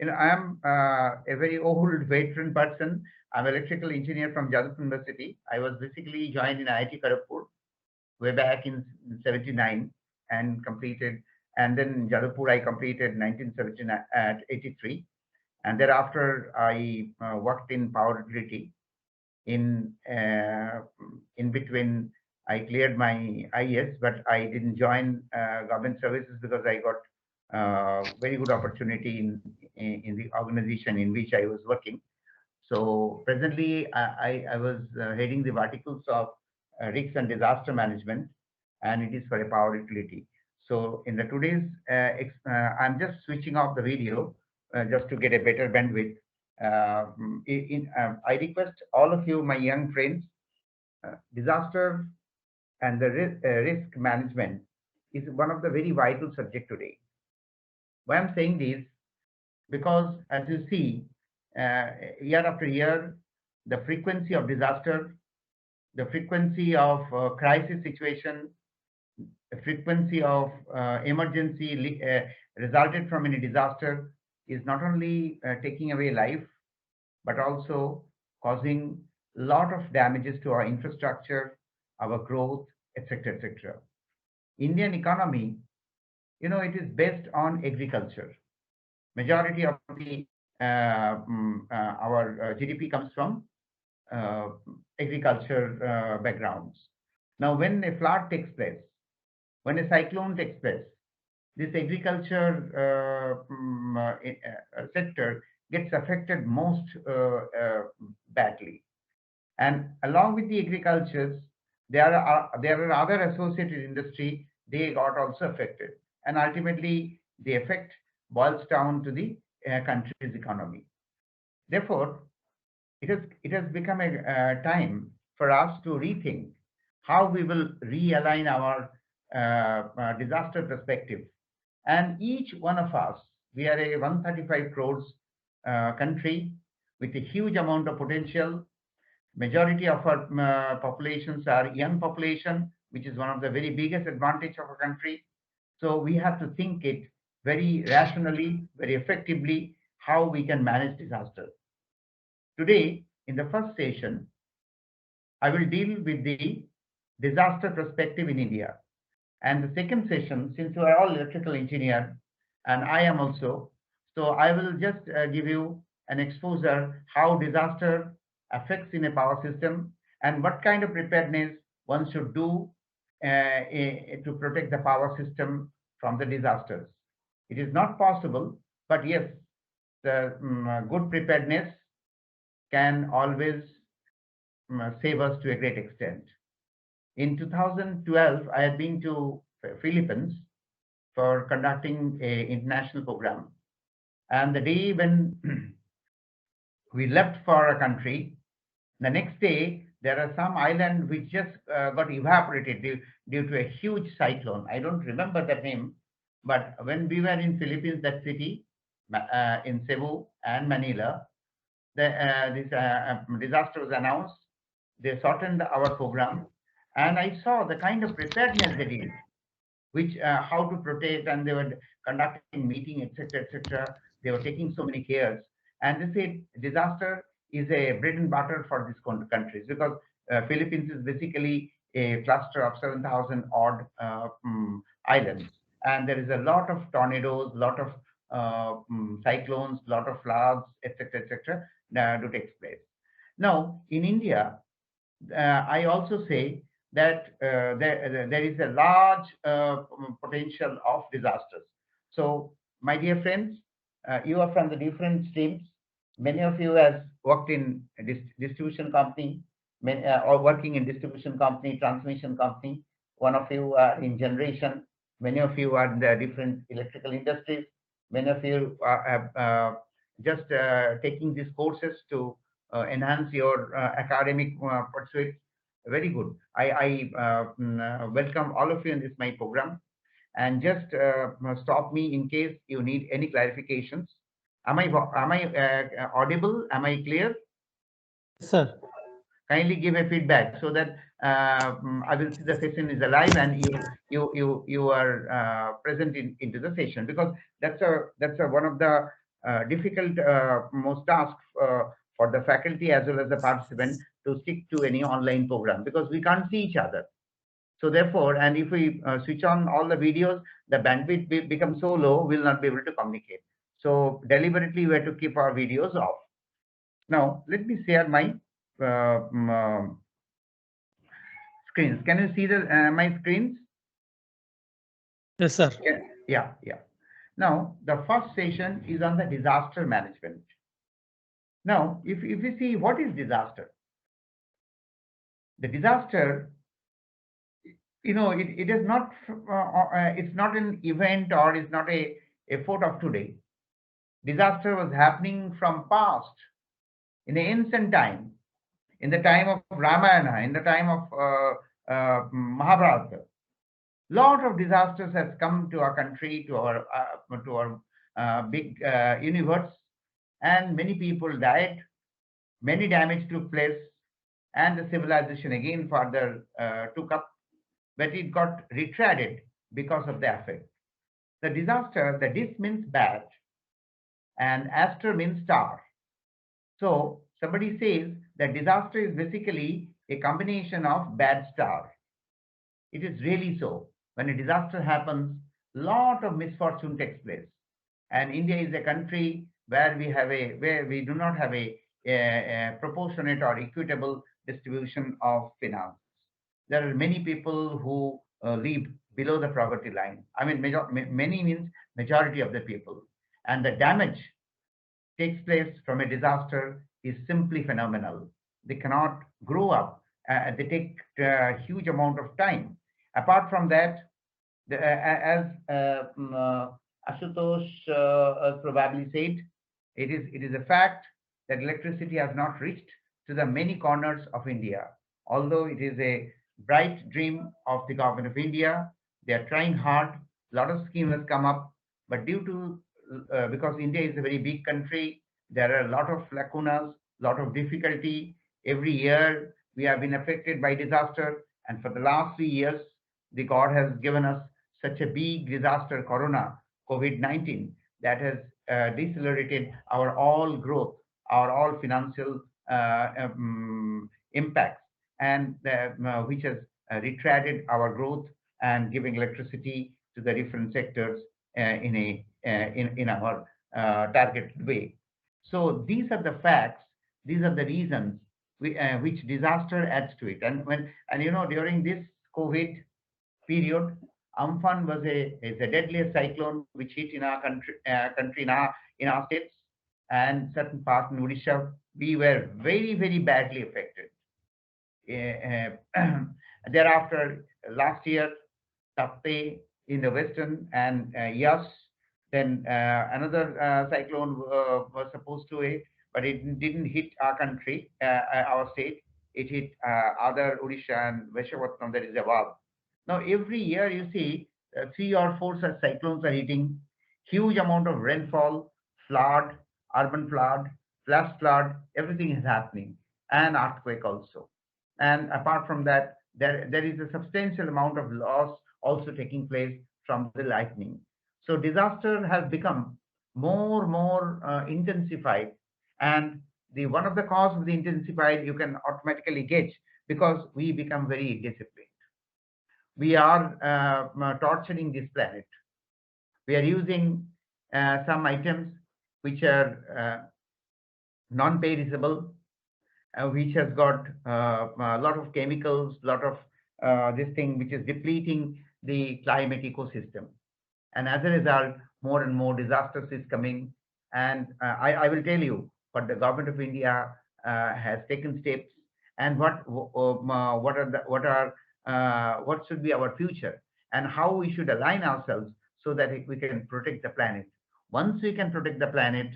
I am a very old veteran person. I'm an electrical engineer from Jadavpur University. I was basically joined in IIT Kharagpur way back in 79 and completed, and then Jadavpur I completed 1979 at 83. And thereafter, I worked in power utility. In between, I cleared my IS, but I didn't join government services because I got very good opportunity in the organization in which I was working. So presently, I was heading the verticals of risk and disaster management, and it is for a power utility. So in the today's, I'm just switching off the video just to get a better bandwidth. I request all of you, my young friends, disaster and the risk management is one of the very vital subject today. Why I'm saying this, because as you see, year after year, the frequency of disaster, the frequency of crisis situation, the frequency of emergency resulted from any disaster is not only taking away life, but also causing a lot of damages to our infrastructure, our growth, etc., etc. Indian economy, it is based on agriculture. Majority of the our GDP comes from uh, agriculture backgrounds. Now, when a flood takes place, when a cyclone takes place, this agriculture sector gets affected most badly. And along with the agricultures, there are other associated industry. They got also affected, and ultimately the effect boils down to the country's economy. Therefore, it has become a time for us to rethink how we will realign our disaster perspective. And each one of us, we are a 135 crores country with a huge amount of potential. Majority of our populations are young population, which is one of the very biggest advantage of our country. So we have to think it very rationally, very effectively, how we can manage disaster. Today, in the first session, I will deal with the disaster perspective in India. And the second session, since you are all electrical engineer, and I am also, so I will just give you an exposure how disaster affects in a power system and what kind of preparedness one should do to protect the power system from the disasters. It is not possible, but yes, the good preparedness can always save us to a great extent. In 2012, I had been to Philippines for conducting a international program. And the day when we left for a country, the next day there are some island which just got evaporated due to a huge cyclone. I don't remember the name, but when we were in Philippines, that city in Cebu and Manila, this disaster was announced. They shortened our program, and I saw the kind of preparedness they did, which how to protect, and they were conducting meeting, etc., etc. They were taking so many cares, and they said disaster is a bread and butter for these countries because Philippines is basically a cluster of 7,000 odd islands, and there is a lot of tornadoes, lot of cyclones, lot of floods, etc., etc. To take place. Now in India, I also say that there is a large potential of disasters. So, my dear friends, you are from the different streams. Many of you has worked in a distribution company, or working in distribution company, transmission company. One of you are in generation. Many of you are in the different electrical industries. Many of you are just taking these courses to enhance your academic pursuits. Very good. I welcome all of you in this my program, and just stop me in case you need any clarifications. Am I audible? Am I clear? Yes, sir. Kindly give a feedback so that I will see the session is alive and you are present into the session, because that's one of the difficult most task for the faculty as well as the participant to stick to any online program because we can't see each other. So therefore, and if we switch on all the videos, the bandwidth becomes so low, we'll not be able to communicate. So deliberately, we have to keep our videos off. Now, let me share my screens. Can you see the my screens? Yes, sir. Yeah. Now, the first session is on the disaster management. Now, if you see what is disaster, the disaster, it is not, it's not an event or it's not a effort of today. Disaster was happening from past, in the ancient time, in the time of Ramayana, in the time of Mahabharata. Lot of disasters has come to our country, to our big universe, and many people died, many damage took place, and the civilization again further took up, but it got retreaded because of the effect. The disaster, the dis means bad, and aster means star. So somebody says that disaster is basically a combination of bad star. It is really so. When a disaster happens, lot of misfortune takes place. And India is a country where we do not have a proportionate or equitable distribution of finance. There are many people who live below the poverty line. I mean, many means majority of the people. And the damage takes place from a disaster is simply phenomenal. They cannot grow up. They take a huge amount of time. Apart from that, as Ashutosh probably said, it is a fact that electricity has not reached to the many corners of India. Although it is a bright dream of the government of India, they are trying hard. A lot of schemes have come up, but due to because India is a very big country, there are a lot of lacunas, lot of difficulty. Every year we have been affected by disaster, and for the last 3 years, the God has given us such a big disaster, Corona, COVID-19, that has decelerated our all growth, our all financial impacts, and which has retreaded our growth and giving electricity to the different sectors in our targeted way. So these are the facts. These are the reasons which disaster adds to it. And during this COVID period, Amphan was a deadliest cyclone which hit in our country in our states and certain parts in Odisha. We were very, very badly affected. Thereafter, last year, Tapte in the western and Yas, then another cyclone was supposed to hit, but it didn't hit our country, our state. It hit other Odisha and Vishakhapatnam, that is above. Now, every year you see 3 or 4 such cyclones are hitting, huge amount of rainfall, flood, urban flood, flash flood, everything is happening, and earthquake also. And apart from that, there is a substantial amount of loss also taking place from the lightning. So disaster has become more intensified, and the one of the cause of the intensified you can automatically gauge because we become very disciplined. We are torturing this planet. We are using some items which are non-perishable, which has got a lot of chemicals, lot of this thing which is depleting the climate ecosystem. And as a result, more and more disasters is coming. And I will tell you what the government of India has taken steps and what should be our future and how we should align ourselves so that we can protect the planet. Once we can protect the planet,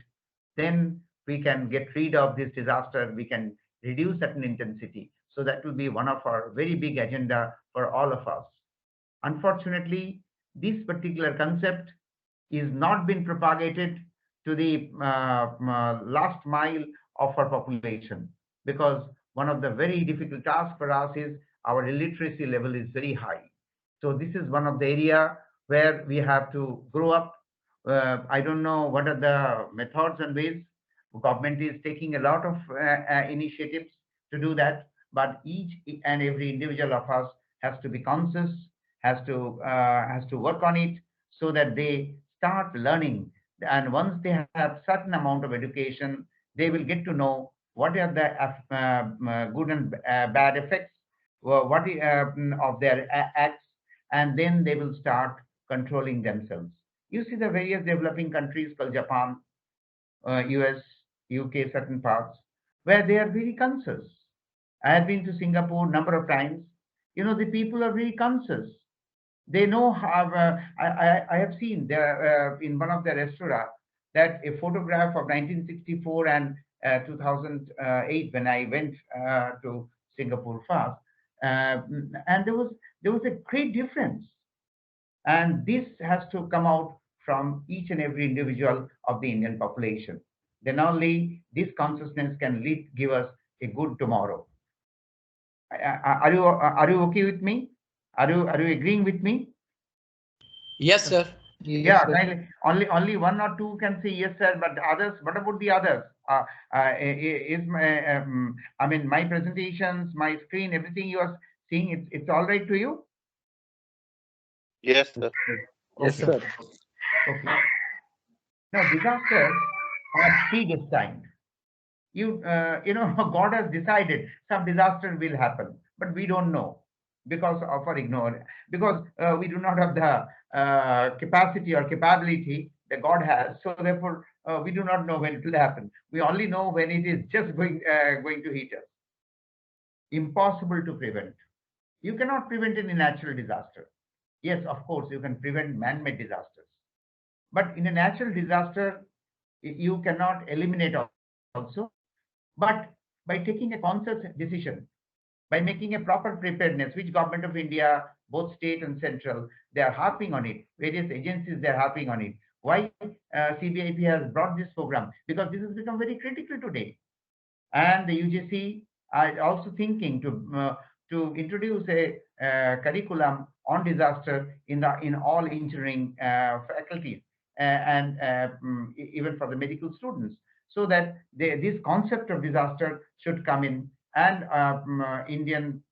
then we can get rid of this disaster. We can reduce certain intensity. So that will be one of our very big agenda for all of us. Unfortunately, this particular concept is not been propagated to the last mile of our population, because one of the very difficult tasks for us is our illiteracy level is very high. So this is one of the area where we have to grow up. I don't know what are the methods and ways. Government is taking a lot of initiatives to do that, but each and every individual of us has to be conscious, has to work on it so that they start learning. And once they have certain amount of education, they will get to know what are the good and bad effects, of their acts, and then they will start controlling themselves. You see the various developing countries called Japan, US, UK, certain parts, where they are very conscious. I have been to Singapore number of times. You know, the people are very conscious. They know how. I have seen there in one of the restaurants that a photograph of 1964 and 2008 when I went to Singapore first, and there was a great difference. And this has to come out from each and every individual of the Indian population. Then only this consciousness can give us a good tomorrow. Are you okay with me? Are you agreeing with me? Yes, sir. Yeah, kindly. Only one or two can say yes, sir. But others, what about the others? Is my I mean my presentations, my screen, everything you are seeing, it's all right to you? Yes, sir. Yes, Okay. sir. Okay. Now disasters are predestined. You know God has decided some disaster will happen, but we don't know because of our ignorance, because we do not have the capacity or capability that God has. So therefore, we do not know when it will happen. We only know when it is just going to hit us. Impossible to prevent. You cannot prevent any natural disaster. Yes, of course, you can prevent man-made disasters, but in a natural disaster, you cannot eliminate also. But by taking a conscious decision, by making a proper preparedness, which government of India, both state and central, they are harping on it. Various agencies, they are harping on it. Why CBIP has brought this program? Because this has become very critical today. And the UGC are also thinking to introduce a curriculum on disaster in all engineering faculties, and even for the medical students, so that this concept of disaster should come in, and Indian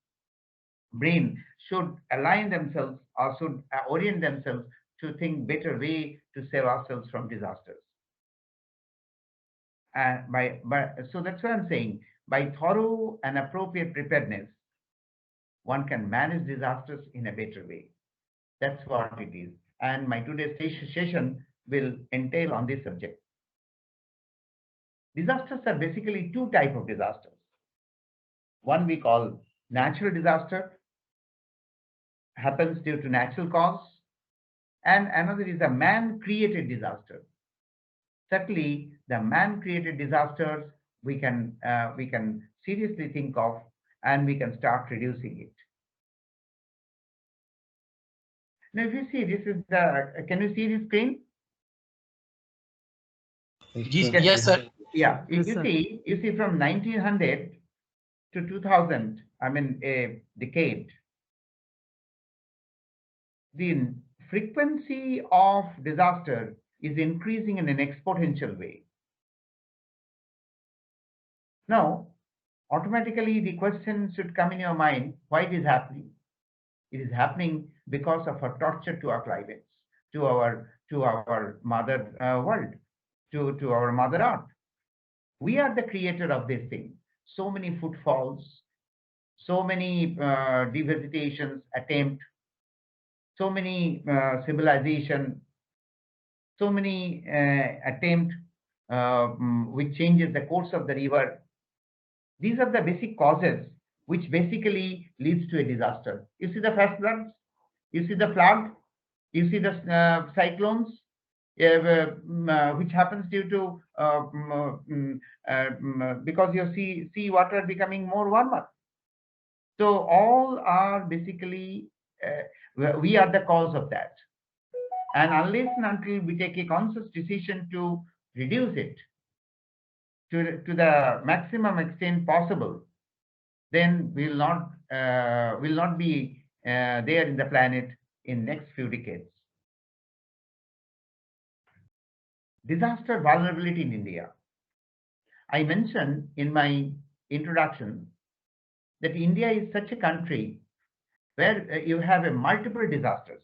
brain should align themselves or should orient themselves to think better way to save ourselves from disasters. So that's what I'm saying. By thorough and appropriate preparedness, one can manage disasters in a better way. That's what it is. And my today's session will entail on this subject. Disasters are basically two types of disasters. One we call natural disaster, happens due to natural cause, and another is a man-created disaster. Certainly, the man-created disasters we can seriously think of, and we can start reducing it. Now, if you see, this is the. Can you see the screen? Yes, sir. Yeah. Yes, You sir. see, from 1900 to 2000, I mean a decade, the frequency of disaster is increasing in an exponential way. Now, automatically the question should come in your mind, why it is happening? It is happening because of our torture to our climates, to our mother world, to our mother earth. We are the creator of this thing. So many footfalls, so many devisitations attempt, so many civilization, so many attempt which changes the course of the river. These are the basic causes which basically leads to a disaster. You see the flash floods, you see the flood, you see the cyclones, which happens due to because your sea water becoming more warmer. So all are basically we are the cause of that. And unless and until we take a conscious decision to reduce it to the maximum extent possible, then will not be there in the planet in next few decades. disaster vulnerability in India. I mentioned in my introduction that India is such a country where you have a multiple disasters.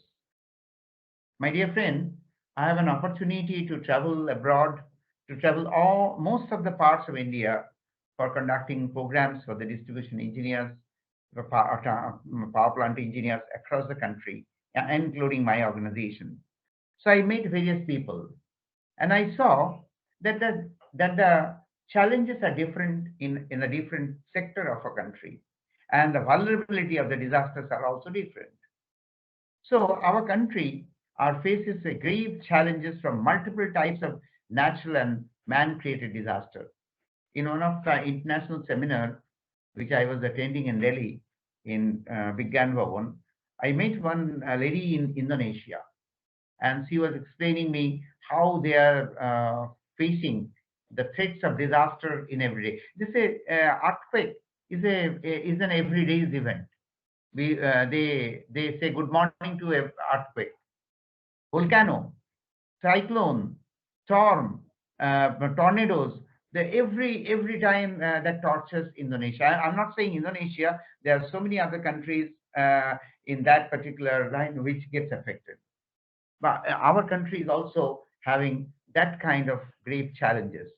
My dear friend, I have an opportunity to travel abroad, to travel most of the parts of India for conducting programs for the distribution engineers, the power plant engineers across the country, including my organization. So I met various people, and I saw that the challenges are different in a different sector of a country, and the vulnerability of the disasters are also different. So our country faces a grave challenges from multiple types of natural and man-created disaster. In one of the international seminar which I was attending in Delhi, in Vigyan Bhavan, I met one lady in Indonesia, and she was explaining me how they are facing the threats of disaster in every day. They say earthquake is an everyday event. They say good morning to a earthquake, volcano, cyclone, storm, tornadoes. Every time that tortures Indonesia. I'm not saying Indonesia. There are so many other countries in that particular line which gets affected. But our country is also having that kind of grave challenges.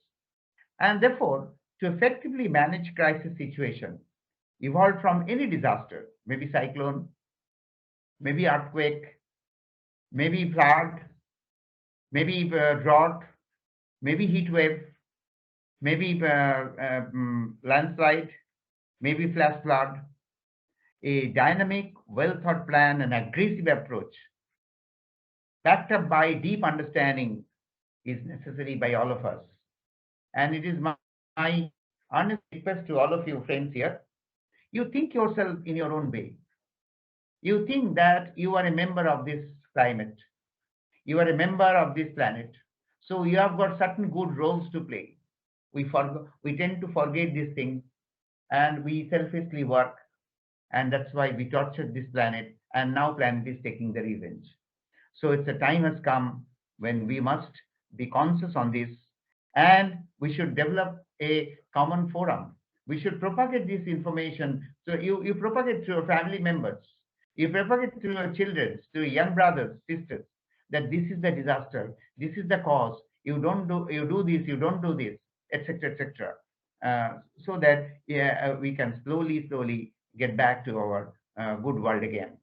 And therefore, to effectively manage crisis situation, evolved from any disaster, maybe cyclone, maybe earthquake, maybe flood, maybe drought, maybe heat wave, maybe landslide, maybe flash flood. A dynamic, well-thought plan and aggressive approach backed up by deep understanding is necessary by all of us. And it is my honest request to all of you friends here. You think yourself in your own way. You think that you are a member of this climate. You are a member of this planet. So you have got certain good roles to play. We tend to forget these things, and we selfishly work. And that's why we tortured this planet, and now planet is taking the revenge. So it's a time has come when we must be conscious on this, and we should develop a common forum. We should propagate this information. So you propagate to your family members, you propagate to your children, to your young brothers, sisters, that this is the disaster, this is the cause. You do this, you don't do this, etc., etc. So that we can slowly get back to our good world again.